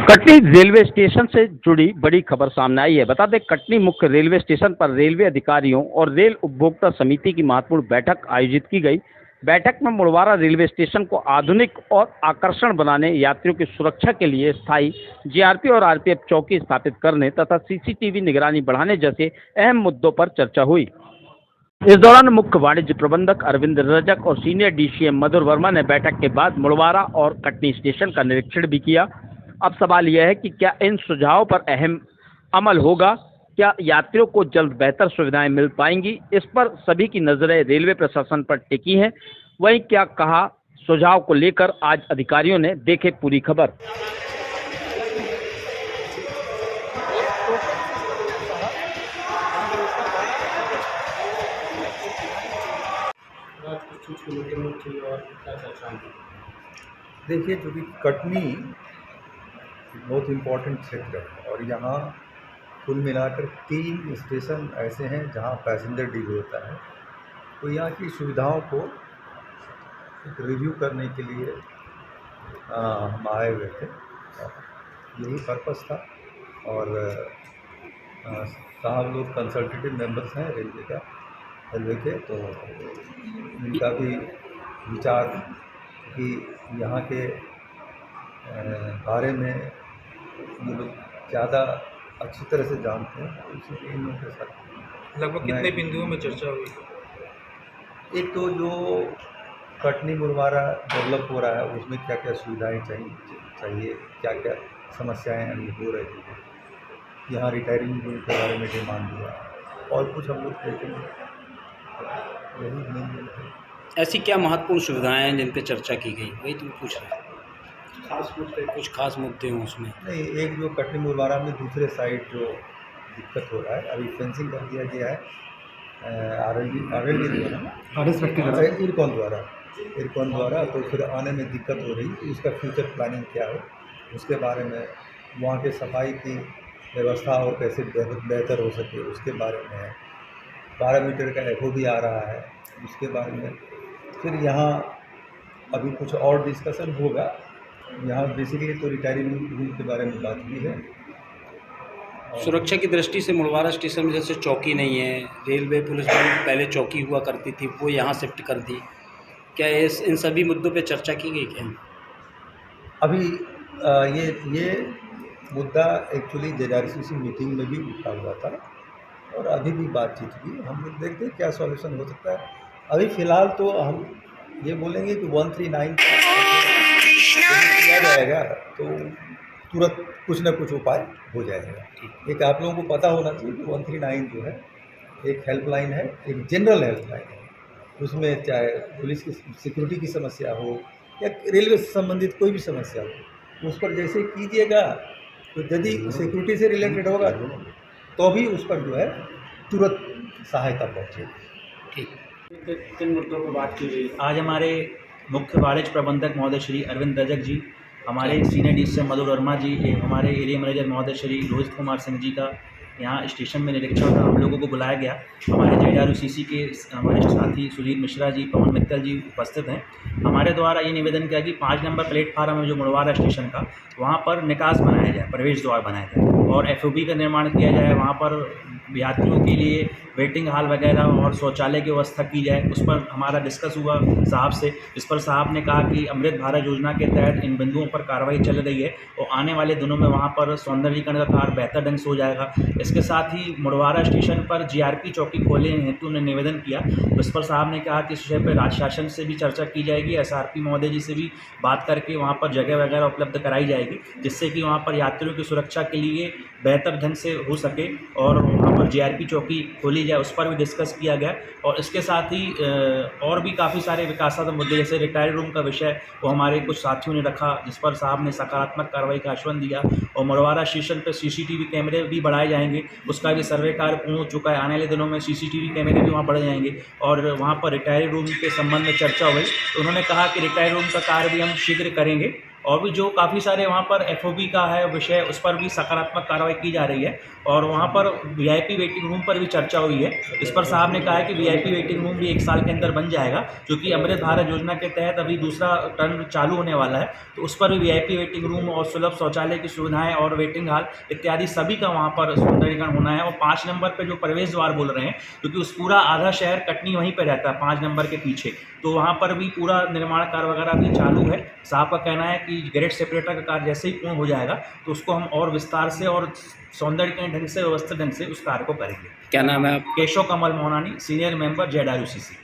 Katni railway station से जुड़ी बड़ी खबर सामने आई है। बता दें, कटनी मुख्य रेलवे स्टेशन पर रेलवे अधिकारियों और रेल उपभोक्ता समिति की महत्वपूर्ण बैठक आयोजित की गई। बैठक में मुड़वारा रेलवे स्टेशन को आधुनिक और आकर्षण बनाने, यात्रियों की सुरक्षा के लिए स्थायी जीआरपी और आरपीएफ चौकी स्थापित करने तथा सीसीटीवी निगरानी बढ़ाने जैसे अहम मुद्दों पर चर्चा हुई। इस दौरान मुख्य वाणिज्य प्रबंधक अरविंद रजक और सीनियर डीसीएम मधुर वर्मा ने बैठक के बाद मुड़वारा और कटनी स्टेशन का निरीक्षण भी किया। अब सवाल यह है कि क्या इन सुझावों पर अहम अमल होगा, क्या यात्रियों को जल्द बेहतर सुविधाएं मिल पाएंगी? इस पर सभी की नजरें रेलवे प्रशासन पर टिकी हैं। वहीं क्या कहा सुझाव को लेकर आज अधिकारियों ने, देखे पूरी खबर। देखिए, चूँकि कटनी बहुत इम्पोर्टेंट क्षेत्र है और यहाँ कुल मिलाकर 3 स्टेशन ऐसे हैं जहाँ पैसेंजर डील होता है, तो यहाँ की सुविधाओं को एक रिव्यू करने के लिए हम आए हुए थे। यही पर्पस था और साहब लोग कंसल्टेटिव मेंबर्स हैं रेलवे के, तो इनका भी विचार कि यहाँ के बारे में ये लोग ज़्यादा अच्छी तरह से जानते हैं, तो इसलिए इन लोगों के साथ लगभग कितने बिंदुओं में चर्चा हुई? एक तो जो कटनी मुड़वारा डेवलप हो रहा है उसमें क्या क्या सुविधाएं चाहिए, क्या क्या समस्याएं अभी हो रही हैं, यहाँ रिटायरिंग रूम के बारे में डिमांड हुआ और कुछ हम लोग देखेंगे। यही मेन है। ऐसी क्या महत्वपूर्ण सुविधाएं हैं जिन पर चर्चा की गई, वही तुम पूछ रहे हैं? खास मुद्दे, कुछ खास मुद्दे हों उसमें? नहीं, एक जो कटनी मुड़वारा में दूसरे साइड जो दिक्कत हो रहा है, अभी फेंसिंग कर दिया गया है आरएलडी द्वारा, इरकॉन द्वारा, तो फिर आने में दिक्कत हो रही है। उसका फ्यूचर प्लानिंग क्या है उसके बारे में, वहाँ के सफाई की व्यवस्था और कैसे बेहतर हो सके उसके बारे में है। 12 मीटर का एफओ भी आ रहा है उसके बारे में। फिर यहाँ अभी कुछ और डिस्कशन होगा। यहाँ बेसिकली तो रिटायरिंग रूम के बारे में बात की है। सुरक्षा की दृष्टि से मुड़वारा स्टेशन में जैसे चौकी नहीं है, रेलवे पुलिस में पहले चौकी हुआ करती थी, वो यहाँ शिफ्ट कर दी, क्या इन सभी मुद्दों पे चर्चा की गई क्या? अभी ये मुद्दा एक्चुअली जेडआरसीसी मीटिंग में भी उठा हुआ था और अभी भी बातचीत हुई। हम लोग देखते हैं क्या सॉल्यूशन हो सकता है। अभी फ़िलहाल तो हम ये बोलेंगे कि 139 किया जाएगा तो तुरंत कुछ ना कुछ उपाय हो जाएगा। एक आप लोगों को पता होना चाहिए कि 139 जो है एक हेल्पलाइन है, एक जनरल हेल्पलाइन है। उसमें चाहे पुलिस की सिक्योरिटी की समस्या हो या रेलवे से संबंधित कोई भी समस्या हो, उस पर जैसे कीजिएगा, तो यदि सिक्योरिटी से रिलेटेड होगा तो भी उस पर जो है तुरंत सहायता पहुँचेगी। ठीक, किन मुद्दों पर बात की गई? आज हमारे मुख्य वाणिज्य प्रबंधक महोदय श्री अरविंद रजक जी, हमारे सीनियर डीसीएम मधुर वर्मा जी, हमारे एरिया मैनेजर महोदय श्री रोहित कुमार सिंह जी का यहाँ स्टेशन में निरीक्षण का हम लोगों को बुलाया गया। हमारे जेडआरसीसी के वरिष्ठ साथी सुधीर मिश्रा जी, पवन मित्तल जी उपस्थित हैं। हमारे द्वारा ये निवेदन किया कि 5 नंबर प्लेटफार्म है जो मुड़वारा स्टेशन का, वहाँ पर निकास बनाया जाए, प्रवेश द्वार बनाया जाए और एफओबी का निर्माण किया जाए। वहाँ पर यात्रियों के लिए वेटिंग हॉल वगैरह और शौचालय की व्यवस्था की जाए। उस पर हमारा डिस्कस हुआ साहब से। इस पर साहब ने कहा कि अमृत भारत योजना के तहत इन बिंदुओं पर कार्रवाई चल रही है और आने वाले दिनों में वहाँ पर सौंदर्यीकरण का कार्य बेहतर ढंग से हो जाएगा। इसके साथ ही मुड़वारा स्टेशन पर जीआरपी चौकी खोलने हेतु उन्होंने निवेदन किया। इस पर साहब ने कहा कि इस विषय पर राज्य शासन से भी चर्चा की जाएगी, एसआरपी महोदय जी से भी बात करके वहाँ पर जगह वगैरह उपलब्ध कराई जाएगी, जिससे कि वहाँ पर यात्रियों की सुरक्षा के लिए बेहतर ढंग से हो सके और वहाँ पर जीआरपी चौकी खोली जाए। उस पर भी डिस्कस किया गया और इसके साथ ही और भी काफ़ी सारे विकासात्मक मुद्दे जैसे रिटायर रूम का विषय वो हमारे कुछ साथियों ने रखा, जिस पर साहब ने सकारात्मक कार्रवाई का आश्वासन दिया। और मुड़वारा स्टेशन पर सीसीटीवी कैमरे भी बढ़ाए जाएंगे, उसका भी सर्वे कार्य पूर्ण हो चुका है। आने वाले दिनों में सीसीटीवी कैमरे भी वहाँ बढ़ जाएंगे और वहाँ पर रिटायर रूम के संबंध में चर्चा हुई तो उन्होंने कहा कि रिटायर रूम का कार्य भी हम शीघ्र करेंगे और भी जो काफ़ी सारे वहाँ पर एफओबी का है विषय, उस पर भी सकारात्मक कार्रवाई की जा रही है। और वहाँ पर वीआईपी वेटिंग रूम पर भी चर्चा हुई है। इस पर साहब ने कहा है कि वीआईपी वेटिंग रूम भी 1 साल के अंदर बन जाएगा, क्योंकि अमृत भारत योजना के तहत अभी दूसरा टर्न चालू होने वाला है, तो उस पर भी वीआईपी वेटिंग रूम और सुलभ शौचालय की सुविधाएं और वेटिंग हॉल इत्यादि सभी का वहाँ पर सौंदर्यीकरण होना है। और 5 नंबर पे जो प्रवेश द्वार बोल रहे हैं, क्योंकि उस पूरा आधा शहर कटनी वहीं पे रहता है 5 नंबर के पीछे, तो वहाँ पर भी पूरा निर्माण कार्य वगैरह भी चालू है। साहब का कहना है कि ग्रेड सेपरेटर का कार्य जैसे ही पूर्ण हो जाएगा तो उसको हम और विस्तार से और सौंदर्यीकरण ढंग से, व्यवस्थित ढंग से उस कार्य को करेंगे। क्या नाम है आप? केशव कमल मोहनानी, सीनियर मेंबर जेडआरयूसीसी।